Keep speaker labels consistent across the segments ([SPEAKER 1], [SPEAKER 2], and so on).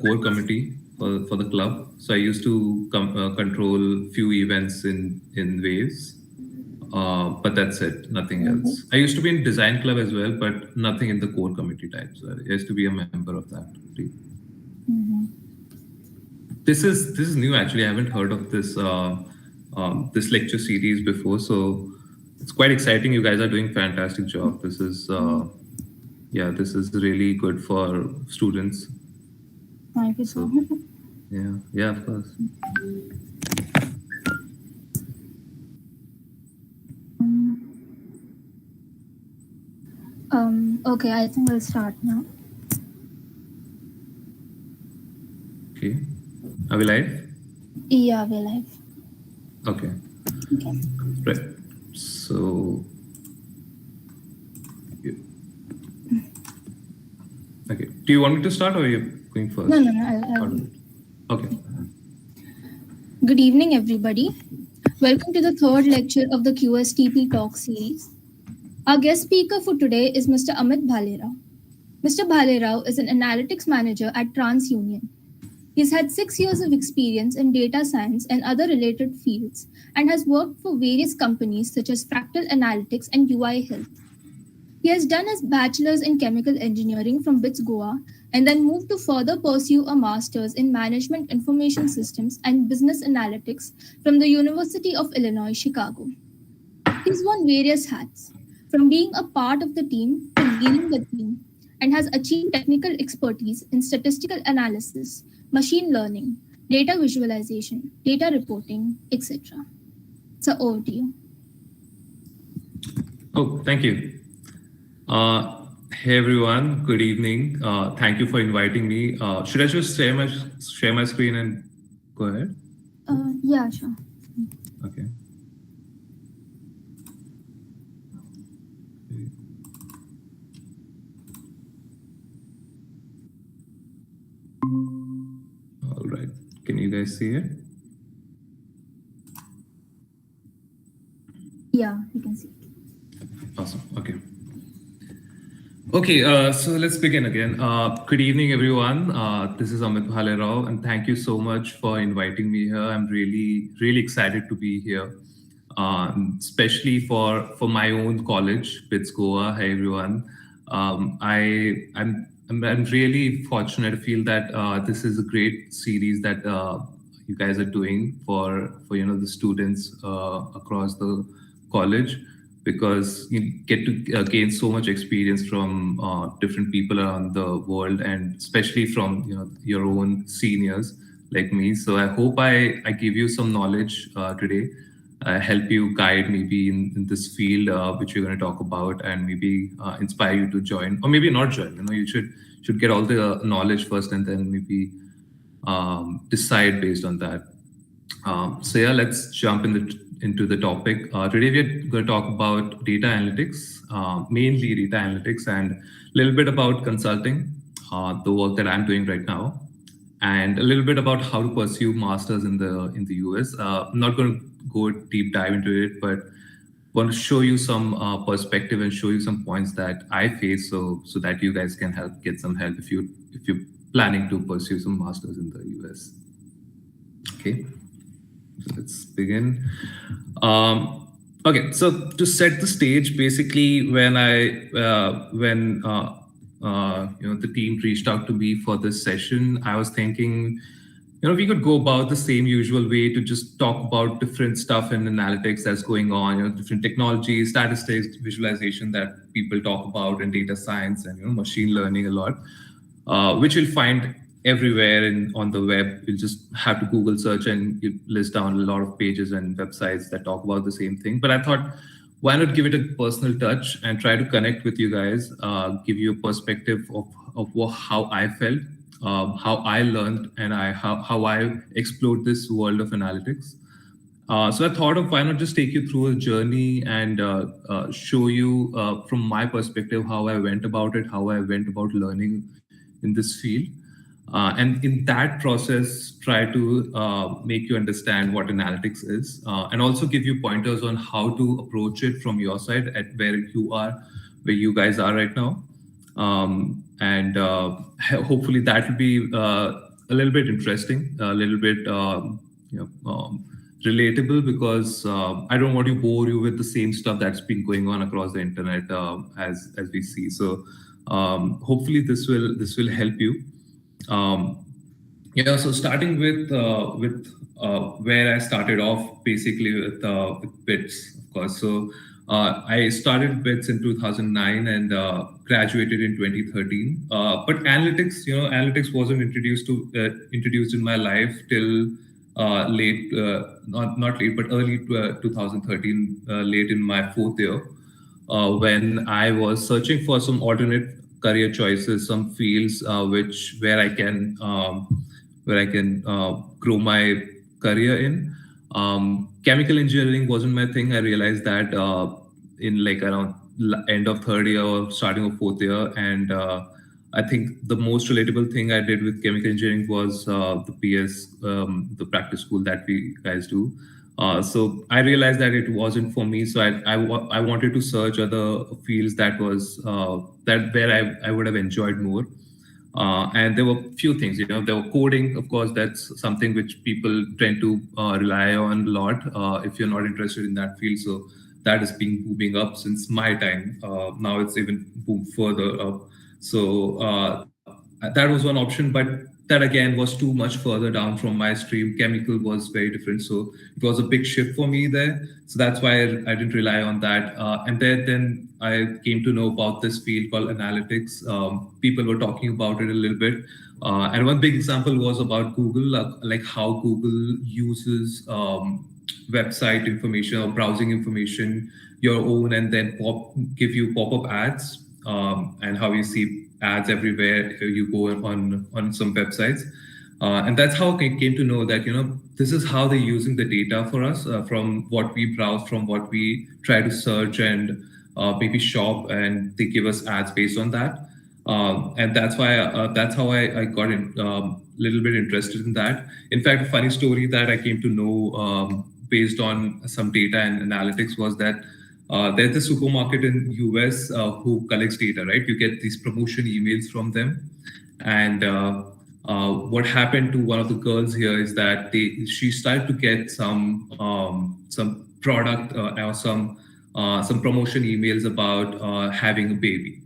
[SPEAKER 1] core committee for the club. So I used to control few events in waves. But that's it, nothing else. I used to be in design club as well, but nothing in the core committee type. So I used to be a member of that team. This is new actually. I haven't heard of this lecture series before, so it's quite exciting. You guys are doing fantastic job. This is this is really good for students.
[SPEAKER 2] Thank you so much.
[SPEAKER 1] Yeah, of course.
[SPEAKER 2] Okay, I think we'll start now.
[SPEAKER 1] Okay. Are we live?
[SPEAKER 2] Yeah, we're live.
[SPEAKER 1] Okay. Right. So, okay. Do you want me to start or are you going first?
[SPEAKER 2] No. I'll...
[SPEAKER 1] Okay.
[SPEAKER 2] Good evening, everybody. Welcome to the third lecture of the QSTP talk series. Our guest speaker for today is Mr. Amit Bhalerao. Mr. Bhalerao is an analytics manager at TransUnion. He's had 6 years of experience in data science and other related fields and has worked for various companies such as Fractal Analytics and UI Health. He has done his bachelor's in chemical engineering from BITS Goa and then moved to further pursue a master's in management information systems and business analytics from the University of Illinois, Chicago. He's worn various hats, from being a part of the team to leading the team, and has achieved technical expertise in statistical analysis, machine learning, data visualization, data reporting, etc. So over to you.
[SPEAKER 1] Oh, thank you. Hey everyone, good evening. Thank you for inviting me. Should I just share my screen and go ahead?
[SPEAKER 2] Yeah, sure.
[SPEAKER 1] Okay. All right. Can you guys see it?
[SPEAKER 2] Yeah, you can see it.
[SPEAKER 1] Awesome. Okay. Okay, so let's begin again. Good evening, everyone. This is Amit Bhalerao, and thank you so much for inviting me here. I'm really excited to be here, especially for my own college, BITS Goa. Hi, everyone. I'm really fortunate to feel that this is a great series that you guys are doing for the students across the college, because you get to gain so much experience from different people around the world, and especially from your own seniors like me. So I hope I give you some knowledge today, help you guide maybe in this field which we're going to talk about, and maybe inspire you to join or maybe not join. You should get all the knowledge first and then maybe decide based on that. So yeah, let's jump into the topic. Today we're going to talk about data analytics, mainly data analytics, and a little bit about consulting, the work that I'm doing right now, and a little bit about how to pursue masters in the US. I'm not going to go deep dive into it, but want to show you some perspective and show you some points that I face, so that you guys can get some help if you're planning to pursue some masters in the US. Okay. Let's begin. Okay, so to set the stage, basically, when the team reached out to me for this session, I was thinking, we could go about the same usual way to just talk about different stuff in analytics that's going on, different technologies, statistics, visualization that people talk about in data science and machine learning a lot, which you'll find everywhere on the web. You'll just have to Google search and you list down a lot of pages and websites that talk about the same thing. But I thought, why not give it a personal touch and try to connect with you guys, give you a perspective of how I felt, how I learned, and how I explored this world of analytics. So I thought of why not just take you through a journey and show you from my perspective how I went about it, how I went about learning in this field. And in that process, try to make you understand what analytics is, and also give you pointers on how to approach it from your side at where you guys are right now. And hopefully that will be a little bit interesting, a little bit relatable, because I don't want to bore you with the same stuff that's been going on across the internet, as we see. So hopefully this will help you. Um, so starting with where I started off, basically with bits, of course. So I started bits in 2009 and graduated in 2013. But analytics wasn't introduced in my life till late, not late, but early 2013, late in my fourth year, when I was searching for some alternate career choices, some fields where I can grow my career in. Chemical engineering wasn't my thing. I realized that in like around end of third year or starting of fourth year, and I think the most relatable thing I did with chemical engineering was the PS, the practice school that we guys do. So I realized that it wasn't for me. So I wanted to search other fields that where I would have enjoyed more. And there were few things, there were coding, of course, that's something which people tend to rely on a lot if you're not interested in that field. So that has been booming up since my time. Now it's even boomed further up. So that was one option, but that again was too much further down from my stream. Chemical was very different, so it was a big shift for me there. So that's why I didn't rely on that. And then I came to know about this field called analytics. People were talking about it a little bit, and one big example was about Google, like how Google uses website information or browsing information, your own, and then give you pop-up ads, and how you see ads everywhere you go on some websites. And that's how I came to know that, this is how they're using the data for us, from what we browse, from what we try to search and maybe shop, and they give us ads based on that. And that's how I got a little bit interested in that. In fact, a funny story that I came to know based on some data and analytics was that there's a supermarket in US who collects data, right? You get these promotion emails from them. And what happened to one of the girls here is that she started to get some product or some promotion emails about having a baby,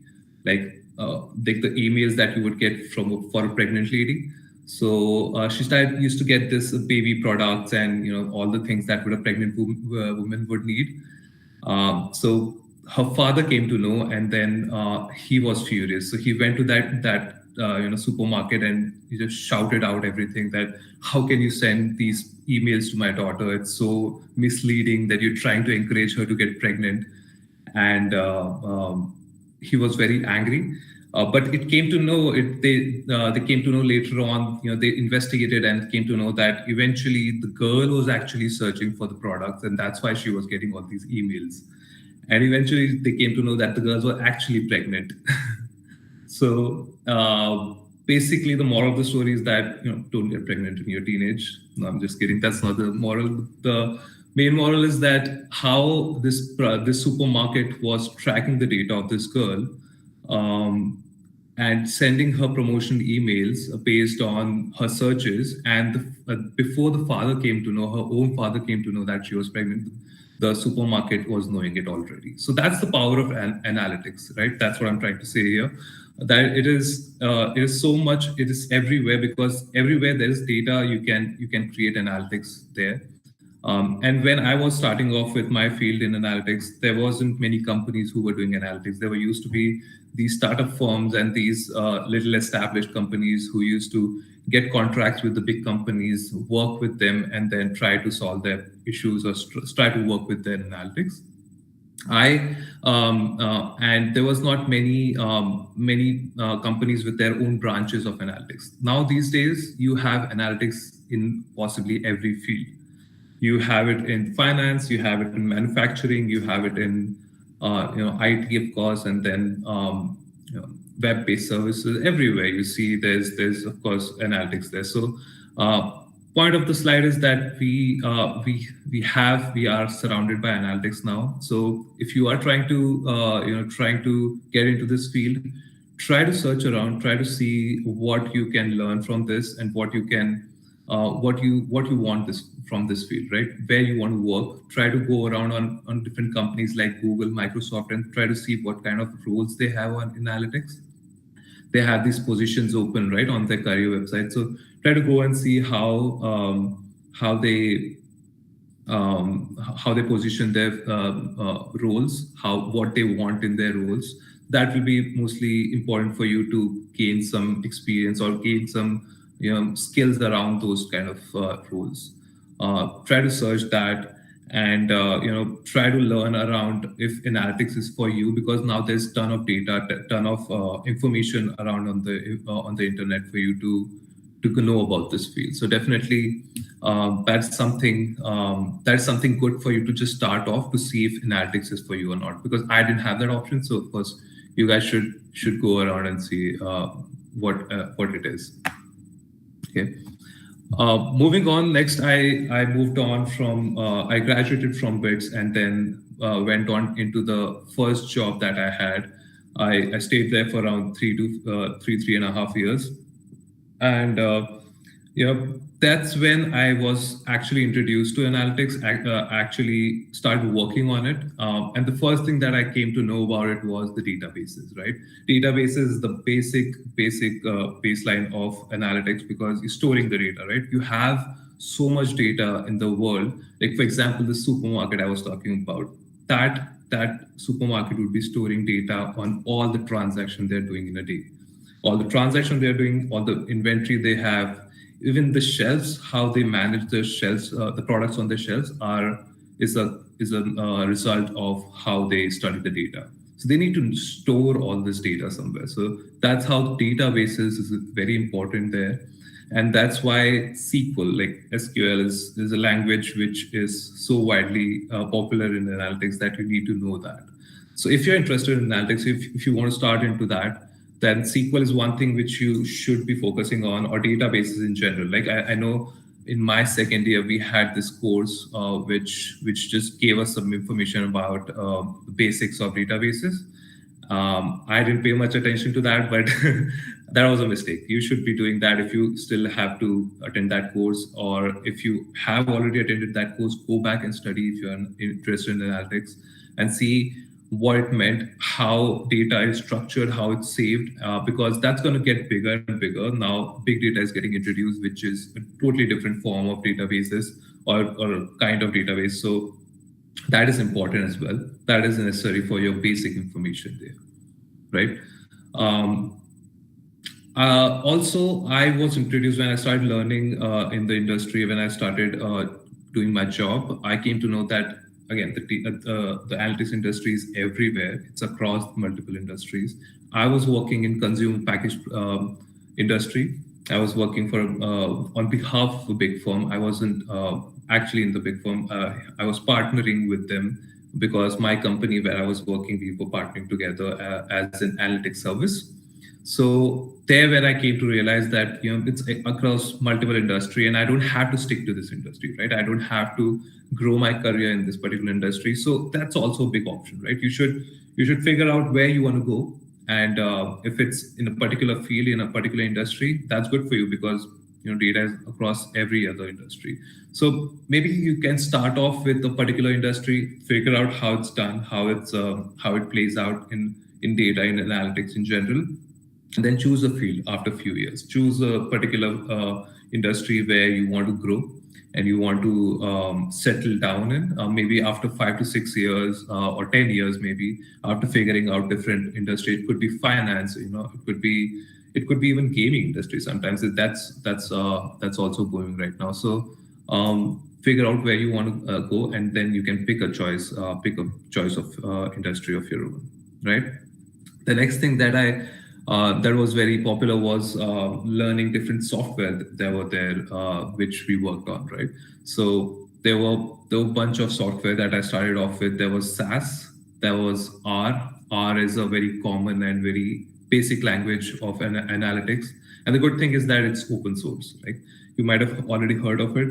[SPEAKER 1] like the emails that you would get for a pregnant lady. So she used to get this baby products and all the things that a pregnant woman would need. So her father came to know, and then he was furious. So he went to that supermarket, and he just shouted out everything, that how can you send these emails to my daughter? It's so misleading that you're trying to encourage her to get pregnant. And he was very angry. But it came to know they came to know later on. They investigated and came to know that eventually the girl was actually searching for the products, and that's why she was getting all these emails. And eventually they came to know that the girls were actually pregnant. So basically, the moral of the story is that don't get pregnant in your teenage. No, I'm just kidding. That's not the moral. The main moral is that how this supermarket was tracking the data of this girl. And sending her promotion emails based on her searches. And before the father came to know, her own father came to know that she was pregnant, the supermarket was knowing it already. So that's the power of analytics, right? That's what I'm trying to say here. That it is so much, it is everywhere, because everywhere there is data, you can create analytics there. And when I was starting off with my field in analytics, there wasn't many companies who were doing analytics. There used to be these startup firms and these little established companies who used to get contracts with the big companies, work with them, and then try to solve their issues or try to work with their analytics. And there was not many companies with their own branches of analytics. Now these days, you have analytics in possibly every field. You have it in finance, you have it in manufacturing, you have it in IT, of course, and then web-based services. Everywhere you see there's of course analytics there. So point of the slide is that we are surrounded by analytics now. So if you are trying to get into this field, try to search around, try to see what you can learn from this and what you can, what you want this from this field, right? Where you want to work. Try to go around on different companies like Google, Microsoft, and try to see what kind of roles they have on analytics. They have these positions open right on their career website. So try to go and see how they how they position their roles, what they want in their roles. That will be mostly important for you to gain some experience or gain some skills around those kind of roles. Try to search that and try to learn around if analytics is for you, because now there's ton of data, ton of information around on the internet for you to know about this field. So definitely that's something good for you to just start off to see if analytics is for you or not, because I didn't have that option. So of course you guys should go around and see what it is. Okay. Moving on, next I moved on from I graduated from BITS and then went on into the first job that I had. I stayed there for around three and a half years. And that's when I was actually introduced to analytics, actually started working on it. And the first thing that I came to know about it was the databases, right? Databases is the basic baseline of analytics, because you're storing the data, right? You have so much data in the world. Like, for example, the supermarket I was talking about, that supermarket would be storing data on all the transactions they're doing in a day. All the transactions they're doing, all the inventory they have, even the shelves, how they manage the shelves, the products on the shelves is a result of how they study the data. So they need to store all this data somewhere. So that's how databases is very important there. And that's why SQL, like SQL, is a language which is so widely popular in analytics that you need to know that. So if you're interested in analytics, if you want to start into that, then SQL is one thing which you should be focusing on, or databases in general. Like I know in my second year, we had this course which just gave us some information about the basics of databases. I didn't pay much attention to that, but that was a mistake. You should be doing that if you still have to attend that course, or if you have already attended that course, go back and study if you're interested in analytics and see what it meant, how data is structured, how it's saved, because that's going to get bigger and bigger. Now, big data is getting introduced, which is a totally different form of databases or kind of database. So that is important as well. That is necessary for your basic information there, right? Also, I was introduced when I started learning in the industry, when I started doing my job, I came to know that again, the analytics industry is everywhere. It's across multiple industries. I was working in consumer packaged industry. I was working for on behalf of a big firm. I wasn't actually in the big firm. I was partnering with them because my company where I was working, we were partnering together as an analytics service. So there, when I came to realize that it's across multiple industry, and I don't have to stick to this industry, right? I don't have to grow my career in this particular industry. So that's also a big option, right? You should figure out where you want to go, and if it's in a particular field, in a particular industry, that's good for you, because data is across every other industry. So maybe you can start off with a particular industry, figure out how it's done, how it plays out in data, in analytics in general, and then choose a field after a few years. Choose a particular industry where you want to grow and you want to settle down in. Maybe after 5 to 6 years or 10 years, maybe after figuring out different industry. It could be finance, it could be even gaming industry. Sometimes that's also going right now. So figure out where you want to go, and then you can pick a choice of industry of your own, right? The next thing that that was very popular was learning different software that were there, which we worked on, right? So there were a bunch of software that I started off with. There was SAS, there was R. R is a very common and very basic language of analytics. And the good thing is that it's open source. Like, you might have already heard of it.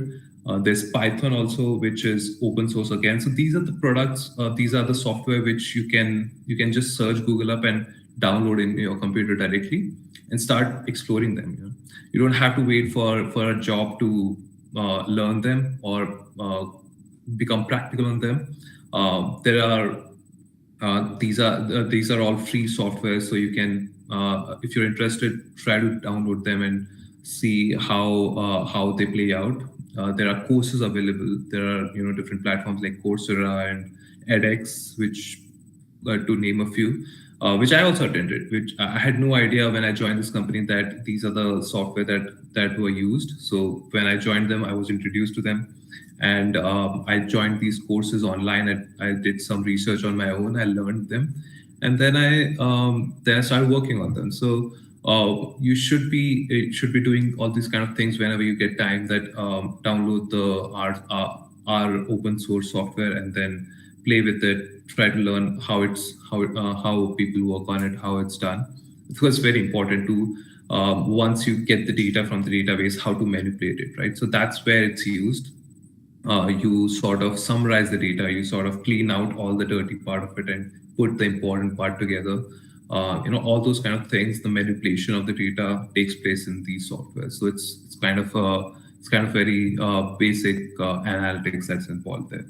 [SPEAKER 1] There's Python also, which is open source again. So these are the products, these are the software which you can just search, Google up, and download in your computer directly and start exploring them. You don't have to wait for a job to learn them or become practical on them. There are these are all free software, so you can, if you're interested, try to download them and see how they play out. There are courses available. There are different platforms like Coursera and edX, which to name a few, which I also attended. Which I had no idea when I joined this company that these are the software that were used. So when I joined them, I was introduced to them, and I joined these courses online. I did some research on my own. I learned them, and then I started working on them. So you should be doing all these kind of things whenever you get time. That download our open source software and then play with it. Try to learn how people work on it, how it's done. Because it's very important to once you get the data from the database, how to manipulate it, right? So that's where it's used. You sort of summarize the data, you sort of clean out all the dirty part of it and put the important part together. All those kind of things. The manipulation of the data takes place in these software. So it's kind of very basic analytics that's involved there.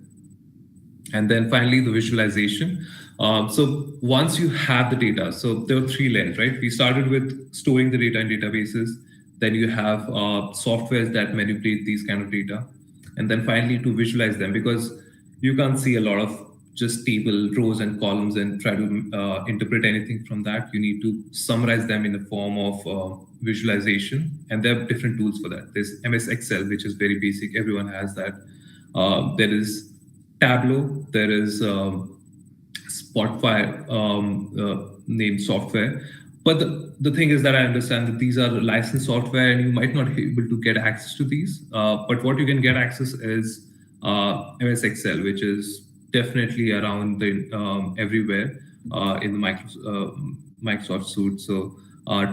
[SPEAKER 1] And then finally, the visualization. So once you have the data, so there are three layers, right? We started with storing the data in databases. Then you have softwares that manipulate these kind of data. And then finally, to visualize them, because you can't see a lot of just table rows and columns and try to interpret anything from that. You need to summarize them in the form of visualization. And there are different tools for that. There's MS Excel, which is very basic. Everyone has that. There is Tableau, there is Spotfire named software. But the thing is that I understand that these are licensed software and you might not be able to get access to these. But what you can get access is MS Excel, which is definitely around everywhere in the Microsoft suite. So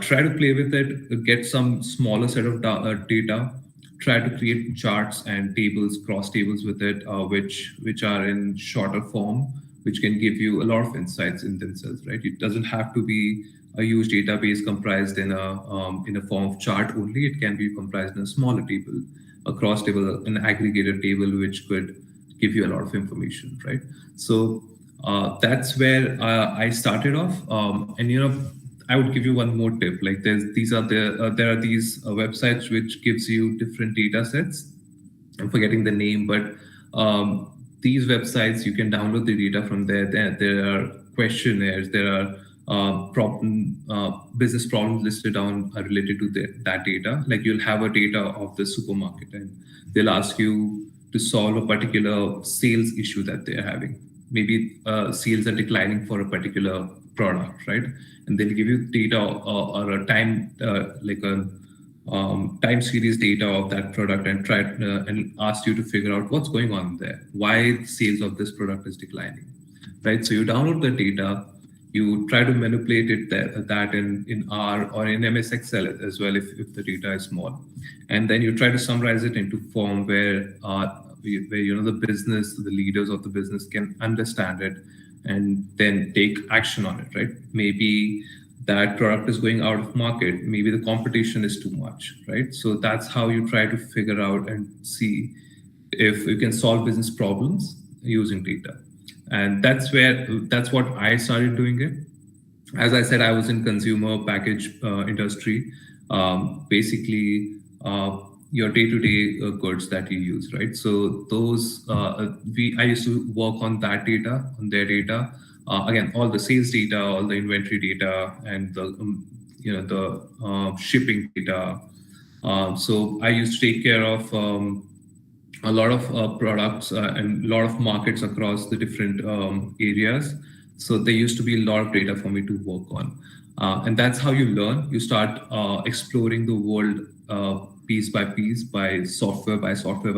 [SPEAKER 1] try to play with it, get some smaller set of data. Try to create charts and tables, cross tables with it, which are in shorter form, which can give you a lot of insights in themselves, right? It doesn't have to be a huge database comprised in a form of chart only. It can be comprised in a smaller table, a cross table, an aggregated table, which could give you a lot of information, right? So that's where I started off, and I would give you one more tip. Like there are these websites which gives you different data sets. I'm forgetting the name, but these websites, you can download the data from there. There are questionnaires. There are business problems listed down related to that data. Like you'll have a data of the supermarket, and they'll ask you to solve a particular sales issue that they're having. Maybe sales are declining for a particular product, right? And they'll give you data or a time, like a time series data of that product, and try and ask you to figure out what's going on there, why sales of this product is declining, right? So you download the data, you try to manipulate it that in R or in MS Excel as well if the data is small, and then you try to summarize it into form where the business, the leaders of the business can understand it and then take action on it, right? Maybe that product is going out of market. Maybe the competition is too much, right? So that's how you try to figure out and see if you can solve business problems using data. And that's what I started doing it. As I said, I was in consumer package industry, basically your day-to-day goods that you use, right? So those I used to work on that data, on their data. Again, all the sales data, all the inventory data, and the shipping data. So I used to take care of a lot of products and a lot of markets across the different areas. So there used to be a lot of data for me to work on. And that's how you learn. You start exploring the world piece by piece, by software, by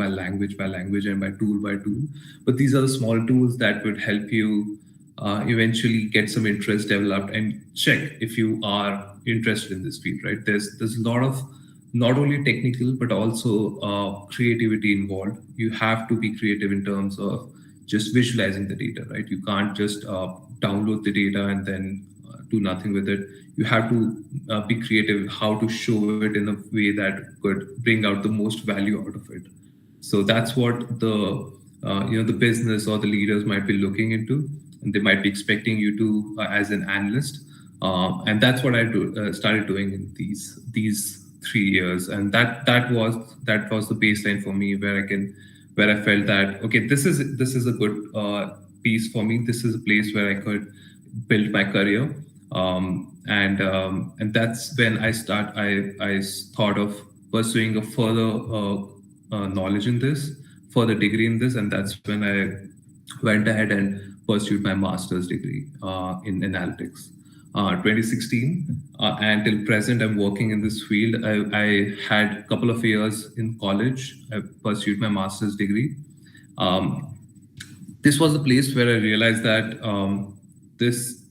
[SPEAKER 1] language, and by tool. But these are the small tools that would help you eventually get some interest developed and check if you are interested in this field, right? There's a lot of not only technical, but also creativity involved. You have to be creative in terms of just visualizing the data, right? You can't just download the data and then do nothing with it. You have to be creative how to show it in a way that could bring out the most value out of it. So that's what the business or the leaders might be looking into, and they might be expecting you to as an analyst. And that's what I started doing in these 3 years, and that was the baseline for me, where I felt that okay, this is a good piece for me. This is a place where I could build my career, and that's when I thought of pursuing a further knowledge in this, further degree in this, and that's when I went ahead and pursued my master's degree in analytics. 2016 until present, I'm working in this field. I had a couple of years in college. I pursued my master's degree. Um, this was the place where I realized that this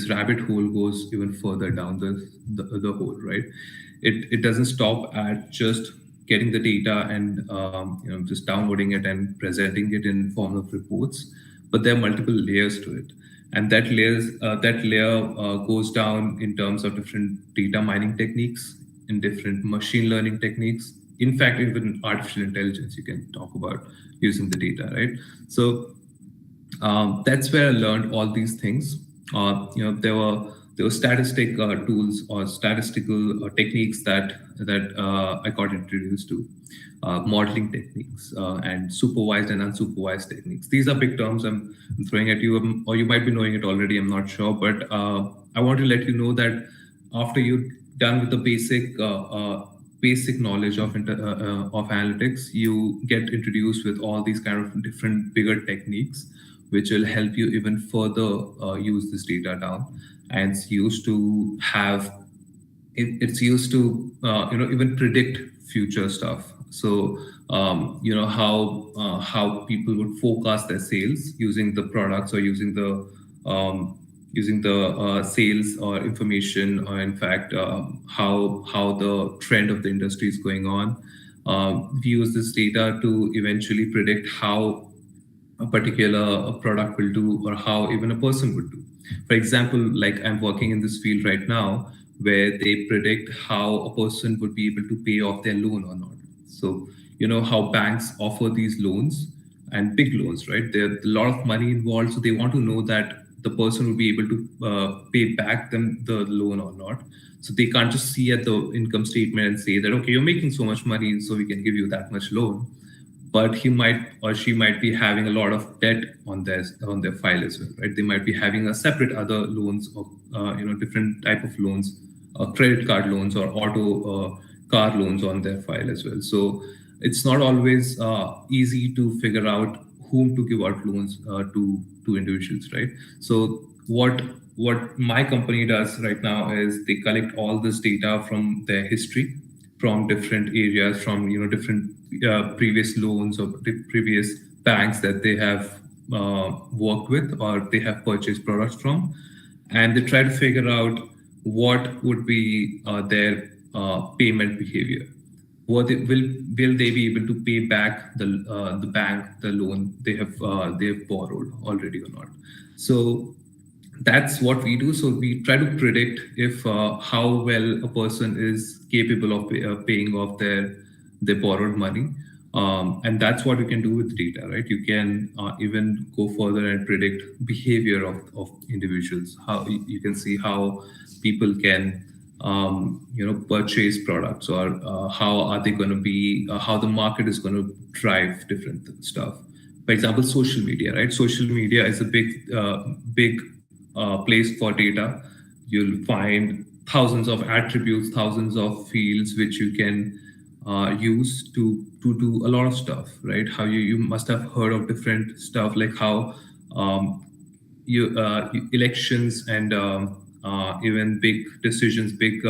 [SPEAKER 1] rabbit hole goes even further down the hole, right? It doesn't stop at just getting the data and just downloading it and presenting it in form of reports, but there are multiple layers to it, and that layer goes down in terms of different data mining techniques, in different machine learning techniques. In fact, even artificial intelligence you can talk about using the data, right? So that's where I learned all these things. There were statistic tools or statistical techniques that I got introduced to, modeling techniques and supervised and unsupervised techniques. These are big terms I'm throwing at you, or you might be knowing it already. I'm not sure, but I want to let you know that after you're done with the basic knowledge of analytics, you get introduced with all these kind of different bigger techniques, which will help you even further use this data down. And it's used to even predict future stuff. So how people would forecast their sales using the products, or using the sales or information, or in fact how the trend of the industry is going on. We use this data to eventually predict how a particular product will do, or how even a person would do. For example, like I'm working in this field right now, where they predict how a person would be able to pay off their loan or not. So you know how banks offer these loans, and big loans, right? There's a lot of money involved, so they want to know that the person will be able to pay back them the loan or not. So they can't just see at the income statement and say that, okay, you're making so much money, so we can give you that much loan. But he might or she might be having a lot of debt on their file as well, right? They might be having a separate other loans, or different type of loans, credit card loans or auto car loans on their file as well. So it's not always easy to figure out whom to give out loans to individuals, right? So what my company does right now is they collect all this data from their history, from different areas, from different previous loans or previous banks that they have worked with, or they have purchased products from, and they try to figure out what would be their payment behavior. Will they be able to pay back the bank the loan they have borrowed already or not? So that's what we do. So we try to predict if how well a person is capable of paying off their borrowed money, and that's what you can do with data, right? You can even go further and predict behavior of individuals. How you can see how people can purchase products, or how are they going to be how the market is going to drive different stuff. For example, social media, right? Social media is a big place for data. You'll find thousands of attributes, thousands of fields which you can use to do a lot of stuff, right? How you must have heard of different stuff, like how elections and even big decisions, big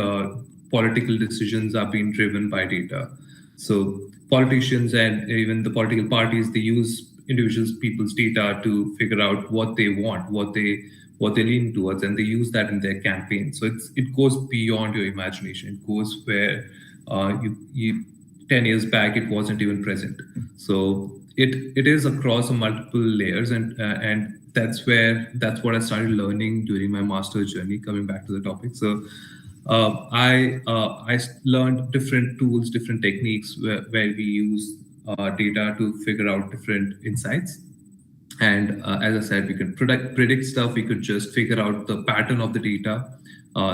[SPEAKER 1] political decisions are being driven by data. So politicians and even the political parties, they use people's data to figure out what they want, what they lean towards, and they use that in their campaign. So it goes beyond your imagination. It goes where you 10 years back it wasn't even present. So it is across multiple layers, and that's what I started learning during my master's journey. Coming back to the topic, so I learned different tools, different techniques where we use data to figure out different insights. And as I said, we could predict stuff. We could just figure out the pattern of the data.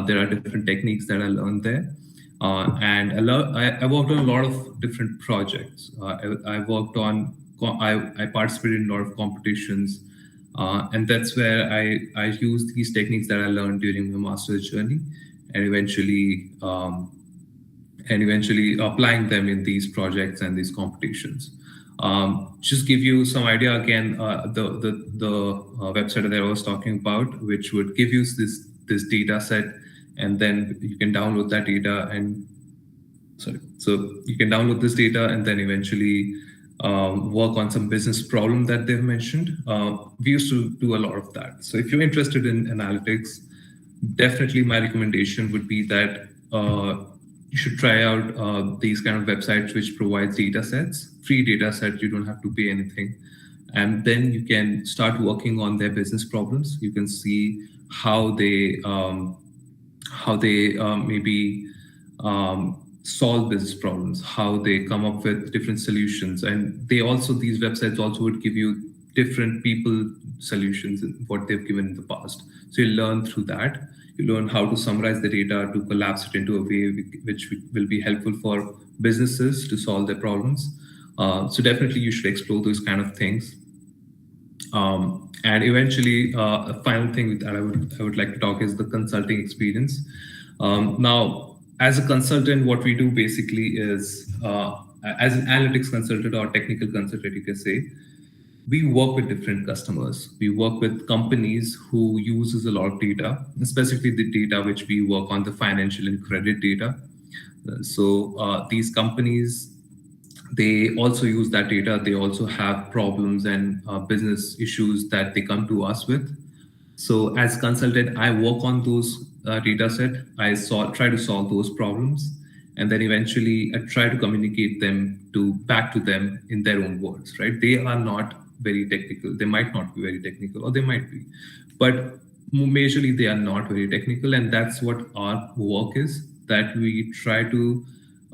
[SPEAKER 1] There are different techniques that I learned there. And I worked on a lot of different projects. I worked on, I participated in a lot of competitions. And that's where I used these techniques that I learned during my master's journey, and eventually applying them in these projects and these competitions. Just give you some idea again, the website that I was talking about, which would give you this data set, and then you can download that data and so you can download this data and then eventually work on some business problem that they've mentioned. We used to do a lot of that. So if you're interested in analytics, definitely my recommendation would be that you should try out these kind of websites which provides data sets, free data sets. You don't have to pay anything. And then you can start working on their business problems. You can see how they maybe solve business problems, how they come up with different solutions. And these websites also would give you different people solutions and what they've given in the past. So you learn through that. You learn how to summarize the data, to collapse it into a way which will be helpful for businesses to solve their problems. So definitely you should explore those kind of things. And eventually, a final thing that I would like to talk is the consulting experience. Now, as a consultant, what we do basically is, as an analytics consultant or technical consultant, you can say, we work with different customers. We work with companies who uses a lot of data, specifically the data which we work on, the financial and credit data. So these companies, they also use that data. They also have problems and business issues that they come to us with. So as a consultant, I work on those data set. I try to solve those problems, and then eventually I try to communicate them back to them in their own words. Right? They are not very technical. They might not be very technical, or they might be, but majorly they are not very technical, and that's what our work is. That we try to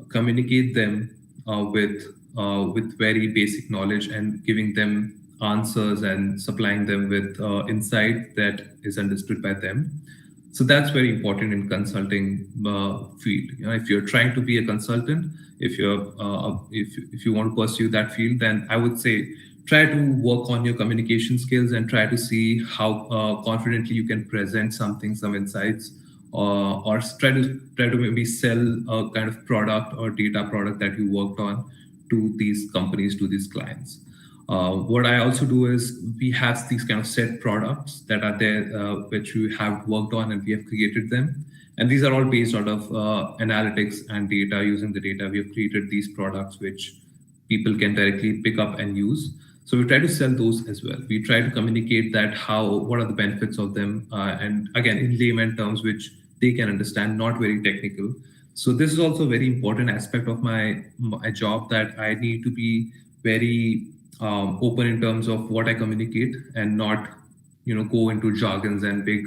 [SPEAKER 1] communicate them with very basic knowledge and giving them answers and supplying them with insight that is understood by them. So that's very important in consulting field. If you're trying to be a consultant, if you want to pursue that field, then I would say try to work on your communication skills and try to see how confidently you can present some insights, or try to maybe sell a kind of product or data product that you worked on to these companies, to these clients. What I also do is we have these kind of set products that are there, which we have worked on and we have created them. And these are all based out of analytics and data. Using the data, we have created these products which people can directly pick up and use. So we try to sell those as well. We try to communicate that what are the benefits of them, and again in layman terms which they can understand, not very technical. So this is also a very important aspect of my job, that I need to be very open in terms of what I communicate, and not go into jargons and big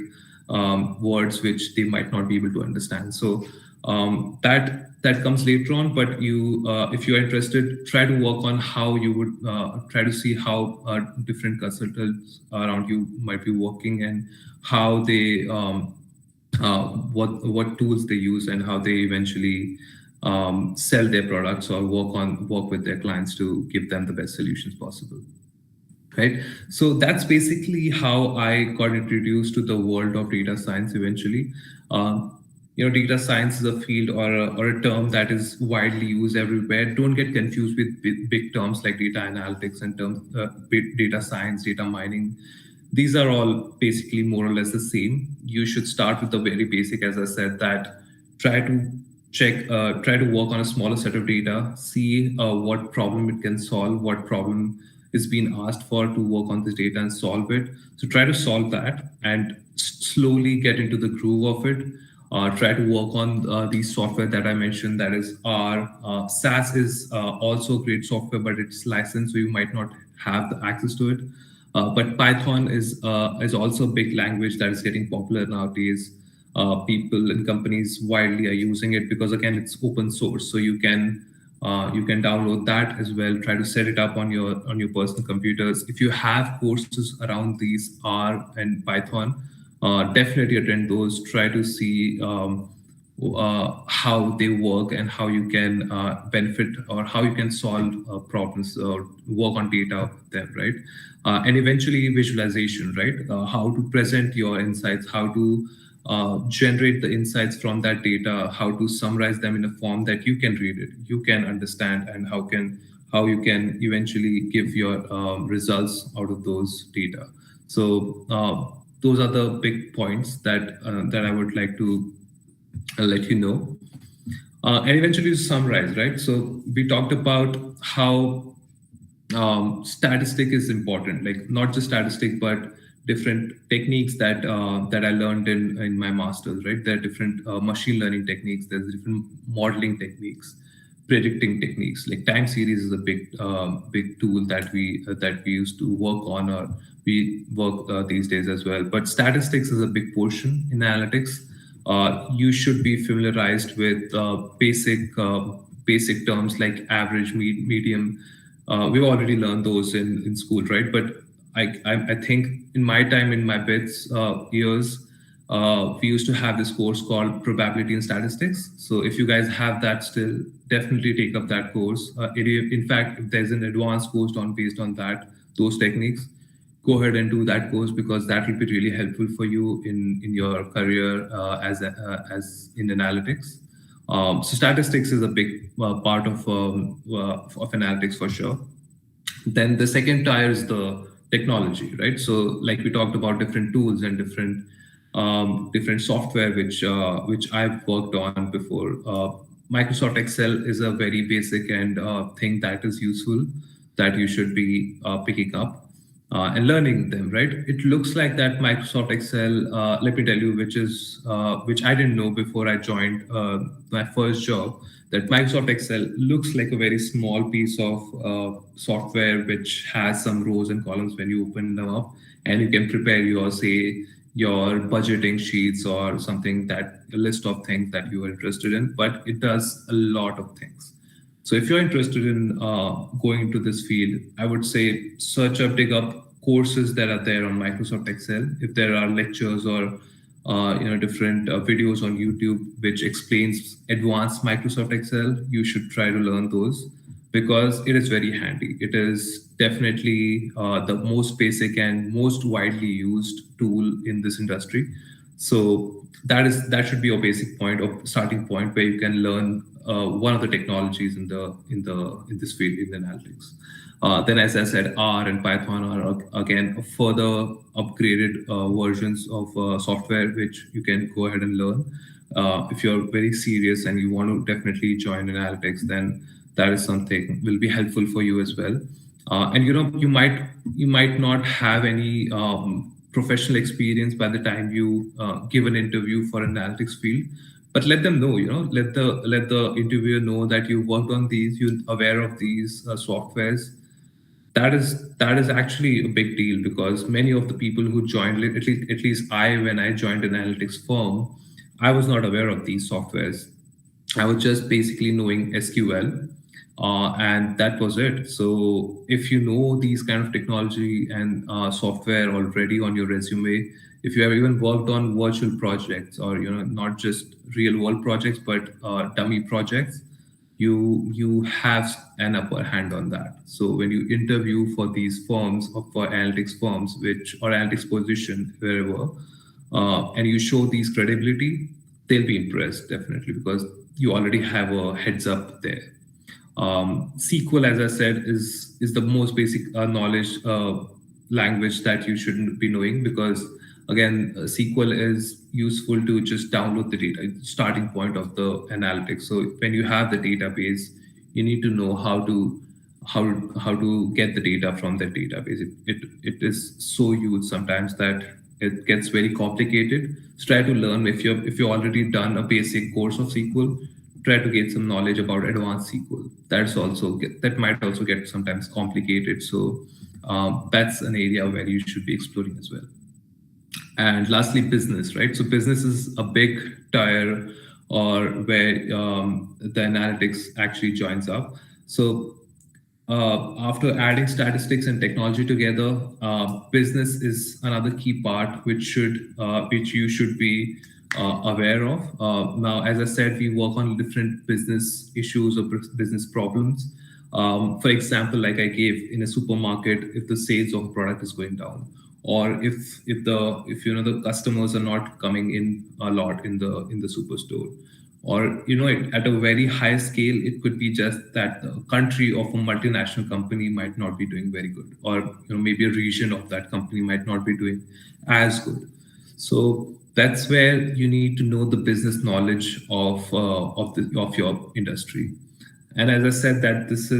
[SPEAKER 1] words which they might not be able to understand. So that comes later on, but if you are interested, try to work on how you would try to see how different consultants around you might be working, and how they what tools they use, and how they eventually sell their products or work with their clients to give them the best solutions possible. Right. So that's basically how I got introduced to the world of data science eventually. Data science is a field or a term that is widely used everywhere. Don't get confused with big terms like data analytics and data science, data mining. These are all basically more or less the same. You should start with the very basic, as I said, that try to work on a smaller set of data, see what problem it can solve, what problem is being asked for to work on this data and solve it. So try to solve that and slowly get into the groove of it. try to work on these software that I mentioned. That is R. SAS is also great software, but it's licensed, so you might not have the access to it. But Python is also a big language that is getting popular nowadays. People and companies widely are using it because again it's open source, so you can download that as well. Try to set it up on your personal computers. If you have courses around these R and Python, definitely attend those. Try to see how they work and how you can benefit or how you can solve problems or work on data with them, right? And eventually visualization, right? How to present your insights, how to generate the insights from that data, how to summarize them in a form that you can read it, you can understand, and how you can eventually give your results out of those data. So those are the big points that I would like to let you know. And eventually to summarize, right? So we talked about how statistic is important, like not just statistic, but different techniques that I learned in my masters, right? There are different machine learning techniques. There's different modeling techniques, predicting techniques. Like time series is a big tool that we used to work on, or we work these days as well. But statistics is a big portion in analytics. You should be familiarized with basic terms like average, medium. We've already learned those in school, right? But I think in my time, in my bits years, we used to have this course called probability and statistics. So if you guys have that still, definitely take up that course. In fact, if there's an advanced course based on those techniques, go ahead and do that course, because that will be really helpful for you in your career as in analytics. So statistics is a big part of analytics for sure. Then the second tier is the technology, right? So like we talked about different tools and different software which I've worked on before. Microsoft Excel is a very basic and thing that is useful, that you should be picking up and learning them, right? It looks like that Microsoft Excel, let me tell you, which I didn't know before I joined my first job, that Microsoft Excel looks like a very small piece of software which has some rows and columns when you open them up, and you can prepare your budgeting sheets or something, that a list of things that you are interested in. But it does a lot of things. So if you're interested in going into this field, I would say search up, dig up courses that are there on Microsoft Excel. If there are lectures or different videos on YouTube which explains advanced Microsoft Excel, you should try to learn those, because it is very handy. It is definitely the most basic and most widely used tool in this industry. So that should be your basic point of starting point, where you can learn one of the technologies in this field in analytics. Then, as I said, R and Python are again further upgraded versions of software which you can go ahead and learn. If you're very serious and you want to definitely join analytics, then that is something will be helpful for you as well. And you might not have any professional experience by the time you give an interview for an analytics field, but let them know, let the interviewer know that you worked on these, you're aware of these softwares. That is actually a big deal, because many of the people who joined, at least when I joined an analytics firm, I was not aware of these softwares. I was just basically knowing SQL, and that was it. So if you know these kind of technology and software already on your resume, if you have even worked on virtual projects, or not just real world projects but dummy projects, you have an upper hand on that. So when you interview for these firms, or for analytics firms, or analytics position wherever, and you show these credibility, they'll be impressed definitely, because you already have a heads up there. SQL, as I said, is the most basic knowledge language that you shouldn't be knowing, because again, SQL is useful to just download the data, starting point of the analytics. So when you have the database, you need to know how to get the data from that database. It is so used sometimes that it gets very complicated. So try to learn if you already done a basic course of SQL, try to get some knowledge about advanced SQL. That might also get sometimes complicated. So that's an area where you should be exploring as well. And lastly, business, right? So business is a big tire, or where the analytics actually joins up. So after adding statistics and technology together, business is another key part which you should be aware of. Now, as I said, we work on different business issues or business problems. For example, like I gave, in a supermarket, if the sales of a product is going down, or if the customers are not coming in a lot in the superstore, or at a very high scale, it could be just that the country of a multinational company might not be doing very good, or maybe a region of that company might not be doing as good. So that's where you need to know the business knowledge of your industry. And as I said, that this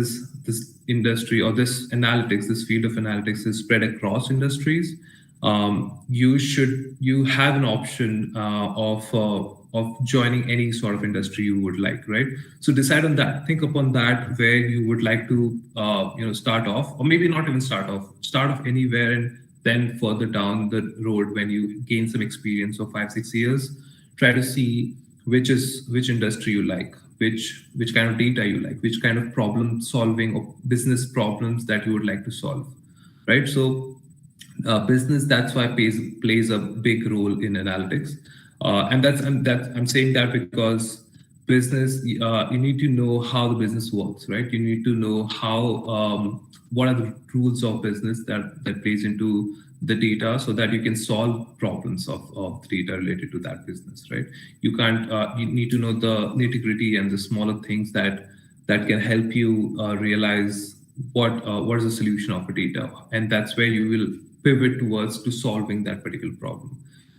[SPEAKER 1] industry, or this analytics, this field of analytics, is spread across industries. You have an option of joining any sort of industry you would like, right? So decide on that. Think upon that, where you would like to start off, or maybe not even start off anywhere, and then further down the road, when you gain some experience of 5-6 years, try to see which industry you like, which kind of data you like, which kind of problem solving or business problems that you would like to solve, right? So business, that's why plays a big role in analytics. I'm saying that because business, you need to know how the business works, right? You need to know how what are the rules of business that plays into the data, so that you can solve problems of the data related to that business, right? You need to know the nitty-gritty and the smaller things that can help you realize what is the solution of a data, and that's where you will pivot towards to solving that particular problem.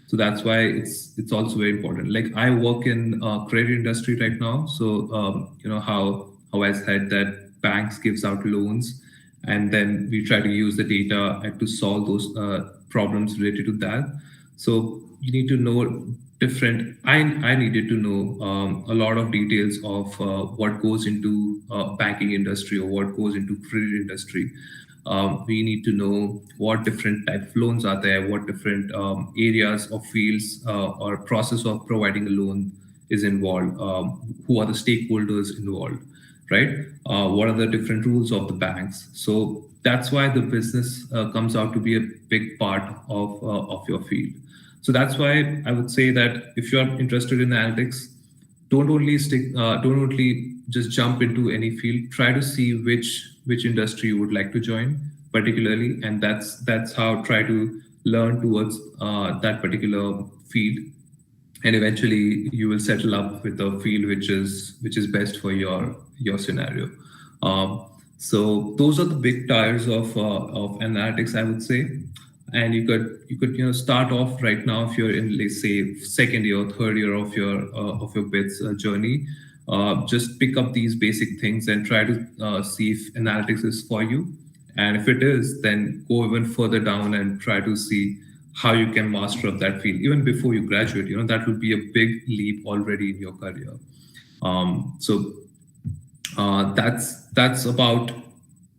[SPEAKER 1] So that's why it's also very important. Like, I work in credit industry right now, so how I said that banks gives out loans, and then we try to use the data to solve those problems related to that. So you need to know different. I needed to know a lot of details of what goes into banking industry, or what goes into credit industry. We need to know what different type of loans are there, what different areas or fields or process of providing a loan is involved, who are the stakeholders involved, right? What are the different rules of the banks? So that's why the business comes out to be a big part of your field. So that's why I would say that if you're interested in analytics, don't only just jump into any field. Try to see which industry you would like to join particularly, and that's how try to learn towards that particular field, and eventually you will settle up with a field which is best for your scenario. So those are the big tires of analytics, I would say. And you could start off right now, if you're in, let's say, second year or third year of your bits journey. Just pick up these basic things and try to see if analytics is for you, and if it is, then go even further down and try to see how you can master up that field even before you graduate. That will be a big leap already in your career. So that's about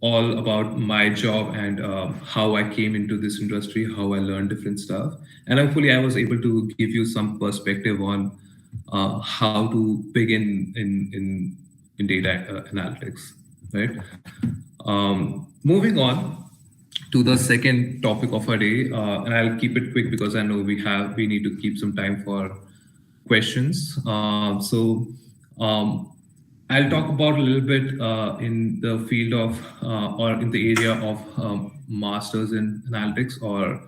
[SPEAKER 1] all about my job, and how I came into this industry, how I learned different stuff, and hopefully I was able to give you some perspective on how to begin in data analytics, right? Moving on to the second topic of our day, and I'll keep it quick because I know we need to keep some time for questions. I'll talk about a little bit in the field of or in the area of masters in analytics, or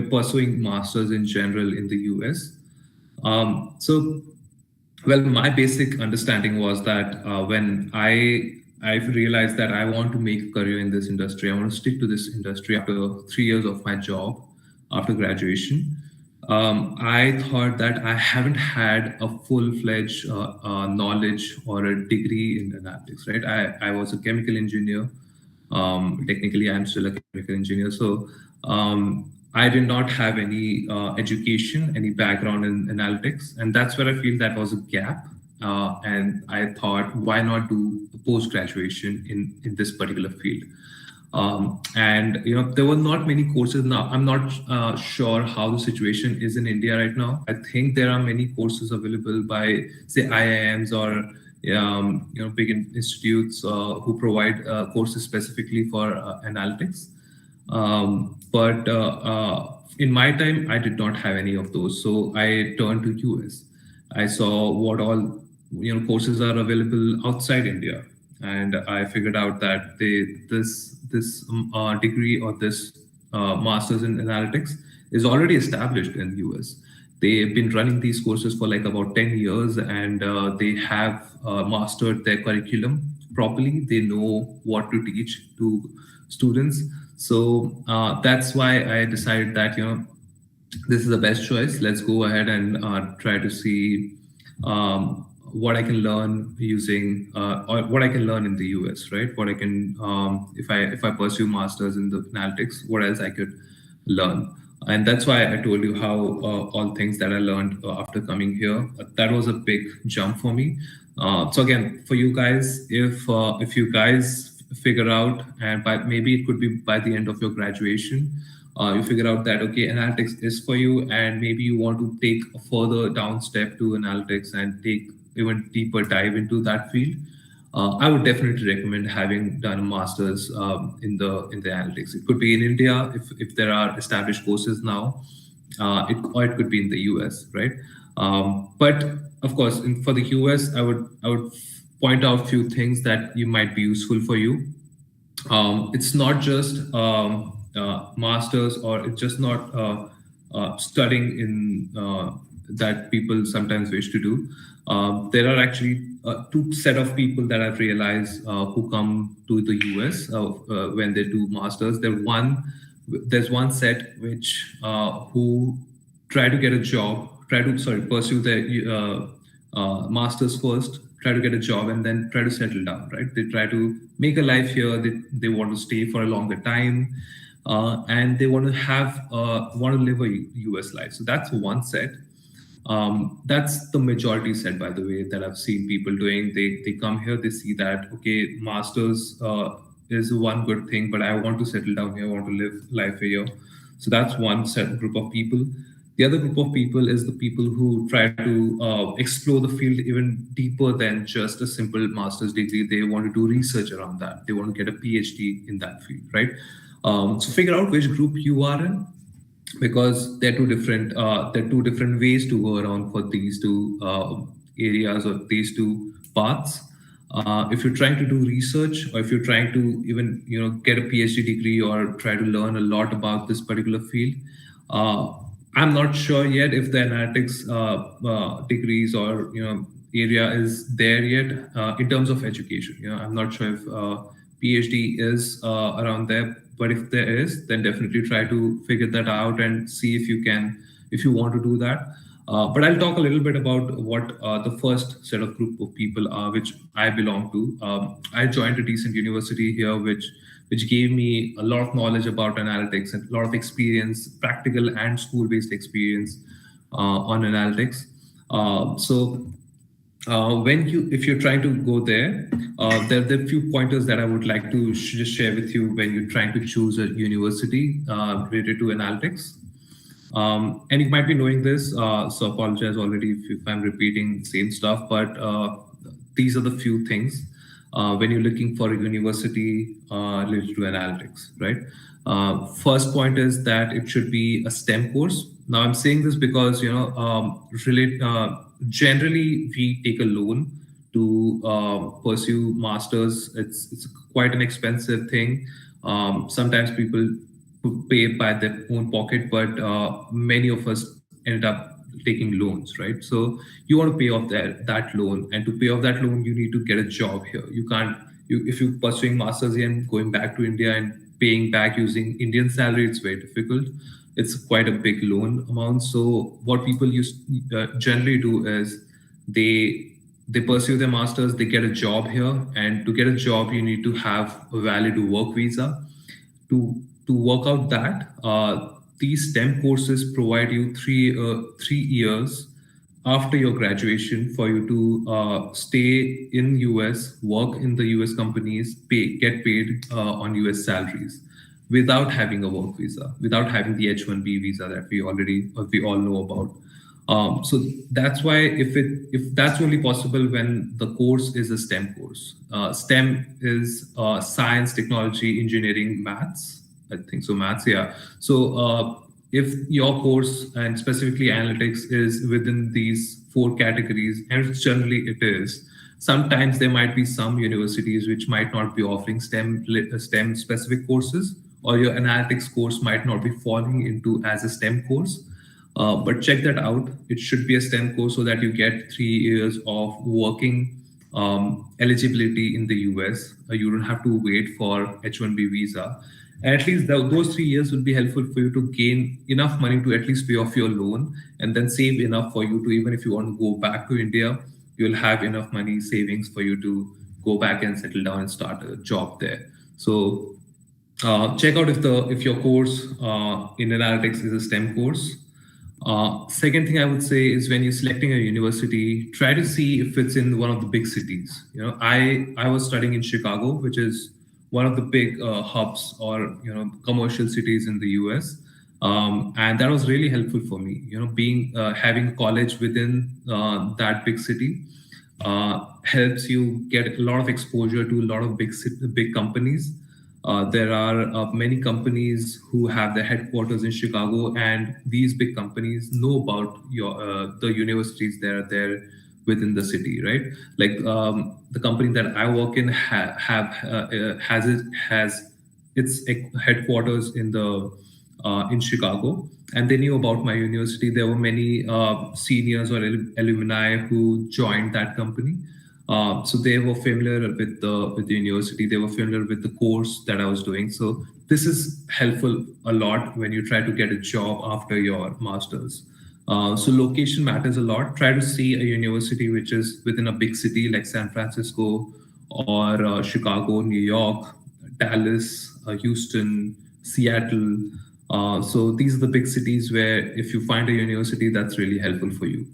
[SPEAKER 1] pursuing masters in general in the US. Well, my basic understanding was that when I realized that I want to make a career in this industry, I want to stick to this industry after 3 years of my job after graduation. I thought that I haven't had a full-fledged knowledge or a degree in analytics, right? I was a chemical engineer. Technically, I'm still a chemical engineer. So I did not have any education, any background in analytics, and that's where I feel that was a gap. And I thought, why not do post graduation in this particular field? And there were not many courses. Now I'm not sure how the situation is in India right now. I think there are many courses available by, say, IIMs or big institutes who provide courses specifically for analytics. But in my time, I did not have any of those. So I turned to US. I saw what all courses are available outside India, and I figured out that this degree or this master's in analytics is already established in US. They've been running these courses for like about 10 years, and they have mastered their curriculum properly. They know what to teach to students. So that's why I decided that this is the best choice. Let's go ahead and try to see what I can learn using or what I can learn in the US, right? What I can if I pursue masters in the analytics, what else I could learn. And that's why I told you how all things that I learned after coming here. That was a big jump for me. So again, for you guys, if you guys figure out, and maybe it could be by the end of your graduation, you figure out that okay, analytics is for you, and maybe you want to take a further down step to analytics and take even deeper dive into that field. I would definitely recommend having done a master's in the analytics. It could be in India if there are established courses now, or it could be in the US, right? But of course, for the US, I would point out a few things that you might be useful for you. It's not just masters, or it's just not studying in that people sometimes wish to do. There are actually two set of people that I've realized who come to the US when they do masters. There's one set which who try to get a job, pursue their masters first, try to get a job, and then try to settle down, right? They try to make a life here. They want to stay for a longer time, and they want to live a US life. So that's one set. That's the majority set, by the way, that I've seen people doing. They come here, they see that okay, masters is one good thing, but I want to settle down here, I want to live life here. So that's one set group of people. The other group of people is the people who try to explore the field even deeper than just a simple master's degree. They want to do research around that. They want to get a PhD in that field, right? So figure out which group you are in, because they're two different ways to go around for these two areas or these two paths. If you're trying to do research, or if you're trying to even get a PhD degree or try to learn a lot about this particular field, I'm not sure yet if the analytics degrees or area is there yet in terms of education. I'm not sure if PhD is around there, but if there is, then definitely try to figure that out and see if you want to do that. But I'll talk a little bit about what the first set of group of people are, which I belong to. I joined a decent university here, which gave me a lot of knowledge about analytics and a lot of experience, practical and school-based experience on analytics. So if you're trying to go there, there are a few pointers that I would like to just share with you when you're trying to choose a university related to analytics. And you might be knowing this, so apologize already if I'm repeating the same stuff, but these are the few things when you're looking for a university related to analytics, right? First point is that it should be a STEM course. Now I'm saying this because generally we take a loan to pursue masters. It's quite an expensive thing. Sometimes people pay by their own pocket, but many of us ended up taking loans, right? So you want to pay off that loan, and to pay off that loan, you need to get a job here. You can't, if you're pursuing masters here and going back to India and paying back using Indian salary, it's very difficult. It's quite a big loan amount. So what people generally do is they pursue their masters, they get a job here, and to get a job, you need to have a valid work visa. To work out that, these STEM courses provide you 3 years after your graduation for you to stay in US, work in the US companies, get paid on US salaries without having a work visa, without having the H-1B visa that we all know about. So that's why if that's only possible when the course is a STEM course. STEM is science, technology, engineering, maths. I think so, maths. Yeah. So if your course and specifically analytics is within these four categories, and generally it is. Sometimes there might be some universities which might not be offering STEM specific courses, or your analytics course might not be falling into as a STEM course. But check that out. It should be a STEM course so that you get 3 years of working eligibility in the US. You don't have to wait for H-1B visa. And at least those 3 years will be helpful for you to gain enough money to at least pay off your loan, and then save enough for you to, even if you want to go back to India, you'll have enough money savings for you to go back and settle down and start a job there. So check out if your course in analytics is a STEM course. Second thing I would say is, when you're selecting a university, try to see if it's in one of the big cities. I was studying in Chicago, which is one of the big hubs or commercial cities in the US, and that was really helpful for me. Being having college within that big city helps you get a lot of exposure to a lot of big companies. There are many companies who have their headquarters in Chicago, and these big companies know about the universities that are there within the city, right? Like the company that I work in has its headquarters in Chicago, and they knew about my university. There were many seniors or alumni who joined that company. So they were familiar with the university. They were familiar with the course that I was doing. So this is helpful a lot when you try to get a job after your master's. So location matters a lot. Try to see a university which is within a big city like San Francisco or Chicago, New York, Dallas, Houston, Seattle. So these are the big cities where if you find a university, that's really helpful for you.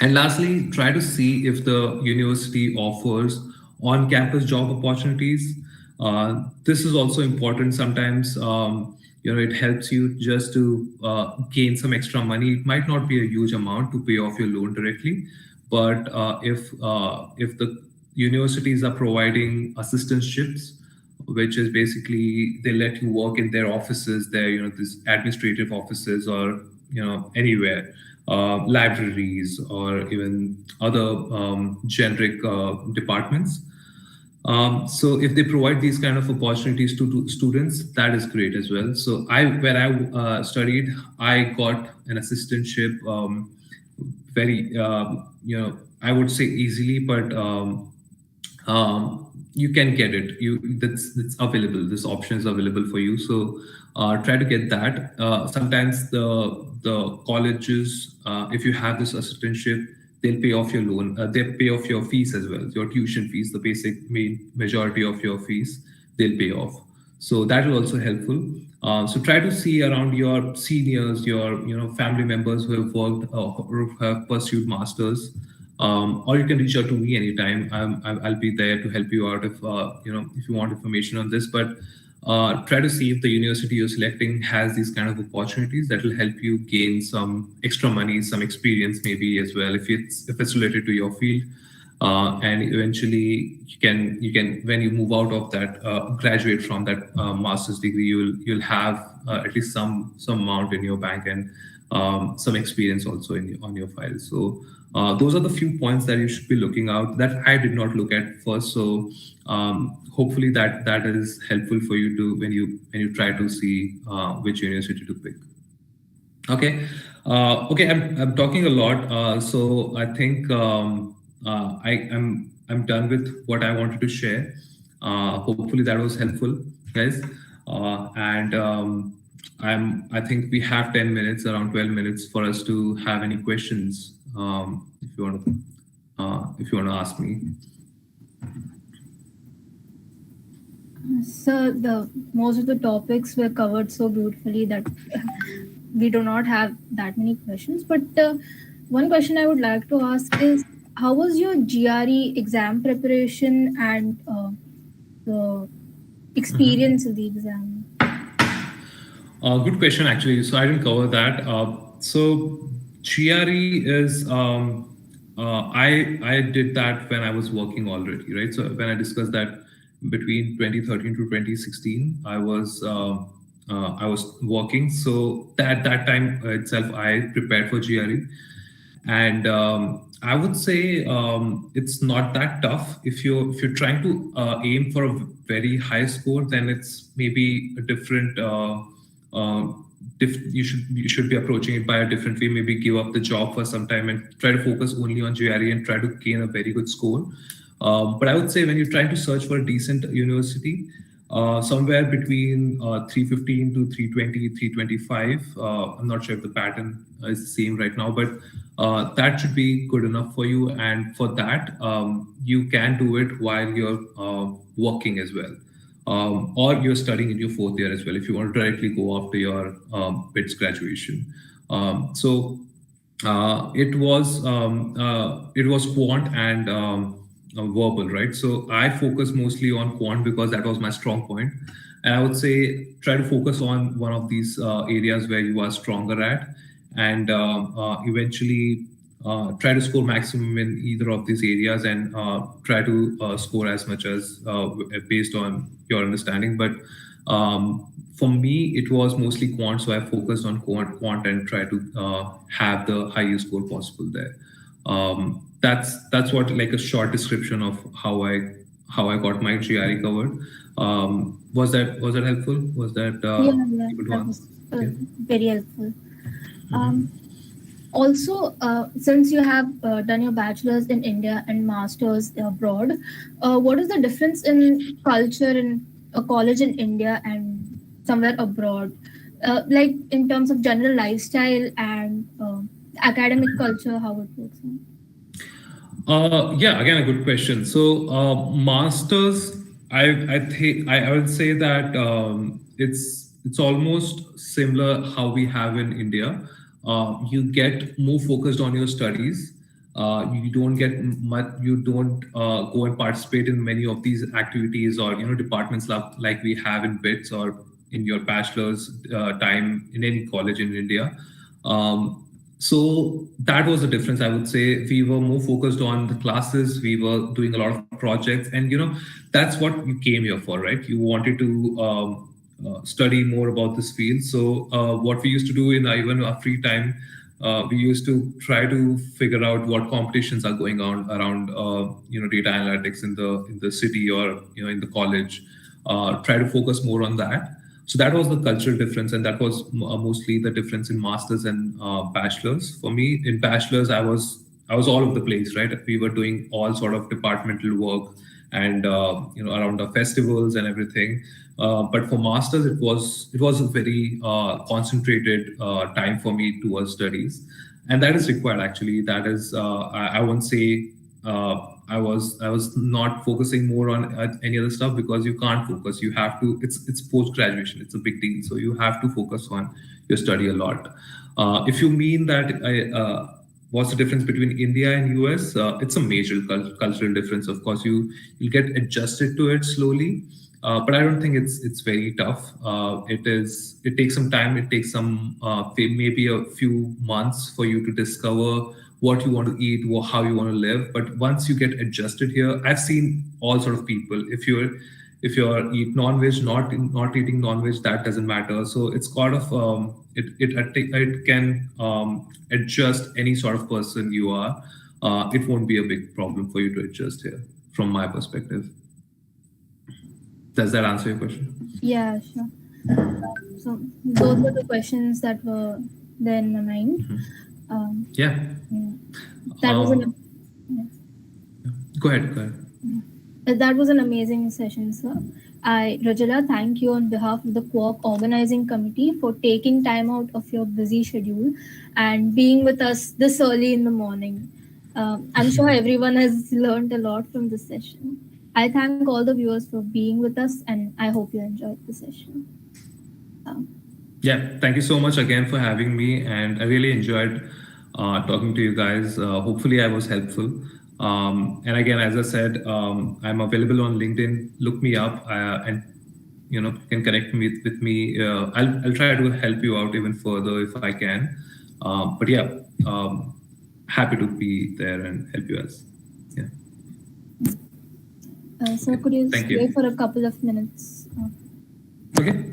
[SPEAKER 1] And lastly, try to see if the university offers on-campus job opportunities. This is also important. Sometimes it helps you just to gain some extra money. It might not be a huge amount to pay off your loan directly, but if the universities are providing assistantships, which is basically they let you work in their offices, these administrative offices, or anywhere. Libraries or even other generic departments. So if they provide these kind of opportunities to students, that is great as well. So when I studied, I got an assistantship very, I would say easily, but you can get it. That's available. This option is available for you. So try to get that. Sometimes the colleges, if you have this assistantship, they'll pay off your loan. They'll pay off your fees as well, your tuition fees, the basic majority of your fees, they'll pay off. So that will also helpful. So try to see around your seniors, your family members who have worked or who have pursued masters. Or you can reach out to me anytime. I'll be there to help you out if you want information on this. But try to see if the university you're selecting has these kind of opportunities that will help you gain some extra money, some experience maybe as well, if it's related to your field. And eventually you can when you move out of that, graduate from that master's degree, you'll have at least some amount in your bank and some experience also on your file. So those are the few points that you should be looking out that I did not look at first. So hopefully that is helpful for you to when you try to see which university to pick. Okay, I'm talking a lot, so I think I'm done with what I wanted to share. Hopefully that was helpful, guys. And I think we have 10 minutes, around 12 minutes, for us to have any questions. If you want to ask me.
[SPEAKER 2] So most of the topics were covered so beautifully that we do not have that many questions. But one question I would like to ask is, how was your GRE exam preparation and the experience of the exam?
[SPEAKER 1] Good question, actually. So I didn't cover that. So GRE is I did that when I was working already, right? So when I discussed that between 2013 to 2016, I was working. So that time itself, I prepared for GRE, and I would say it's not that tough. If you're trying to aim for a very high score, then it's maybe a different. Uh, you should be approaching it by a different way. Maybe give up the job for some time and try to focus only on GRE and try to gain a very good score. But I would say when you're trying to search for a decent university, somewhere between 315 to 320, 325. I'm not sure if the pattern is the same right now, but that should be good enough for you. And for that, you can do it while you're working as well. Or you're studying in your fourth year as well, if you want to directly go after your BITS graduation. So it was quant and verbal, right? So I focus mostly on quant because that was my strong point, and I would say try to focus on one of these areas where you are stronger at, and eventually try to score maximum in either of these areas, and try to score as much as based on your understanding. But for me, it was mostly quant, so I focused on quant and try to have the highest score possible there. That's what, like, a short description of how I got my GRE covered. Was that helpful? Was that
[SPEAKER 2] Yeah,
[SPEAKER 1] good
[SPEAKER 2] that
[SPEAKER 1] one?
[SPEAKER 2] was
[SPEAKER 1] Okay.
[SPEAKER 2] very helpful. Also, since you have done your bachelor's in India and master's abroad, what is the difference in culture in a college in India and somewhere abroad? Like in terms of general lifestyle and academic culture, how it works?
[SPEAKER 1] Yeah, again, a good question. So, masters, I think I would say that it's almost similar how we have in India. You get more focused on your studies. You don't get much. You don't go and participate in many of these activities or departments like we have in BITS or in your bachelor's time in any college in India. So that was the difference. I would say we were more focused on the classes. We were doing a lot of projects, and that's what you came here for, right? You wanted to study more about this field. So what we used to do in even our free time, we used to try to figure out what competitions are going on around data analytics in the city or in the college. Try to focus more on that. So that was the cultural difference, and that was mostly the difference in masters and bachelors. For me, in bachelors, I was all over the place, right? We were doing all sort of departmental work, and around the festivals and everything. But for masters, it was a very concentrated time for me towards studies, and that is required, actually. That is, I won't say I was not focusing more on any other stuff, because you can't focus. You have to. It's post graduation. It's a big deal. So you have to focus on your study a lot. If you mean that what's the difference between India and US? It's a major cultural difference. Of course, you get adjusted to it slowly. But I don't think it's very tough. It takes some time. It takes some maybe a few months for you to discover what you want to eat, how you want to live. But once you get adjusted here, I've seen all sort of people. If you're eat non-veg, not eating non-veg, that doesn't matter. So it's kind of it can adjust any sort of person you are. It won't be a big problem for you to adjust here, from my perspective. Does that answer your question?
[SPEAKER 2] Yeah, sure. So those were the questions that were there in my mind.
[SPEAKER 1] Yeah.
[SPEAKER 2] That was
[SPEAKER 1] Um, Go ahead.
[SPEAKER 2] that was an amazing session, sir. Rajala, thank you on behalf of the Quark organizing committee for taking time out of your busy schedule and being with us this early in the morning. I'm sure everyone has learned a lot from this session. I thank all the viewers for being with us, and I hope you enjoyed the session. Um,
[SPEAKER 1] Yeah, thank you so much again for having me, and I really enjoyed talking to you guys. Hopefully, I was helpful. And again, as I said, I'm available on LinkedIn. Look me up, and can connect me with me. I'll try to help you out even further if I can. But yeah, happy to be there and help you guys. Yeah.
[SPEAKER 2] So could you
[SPEAKER 1] Thank
[SPEAKER 2] stay
[SPEAKER 1] you.
[SPEAKER 2] for a couple of minutes?
[SPEAKER 1] Okay.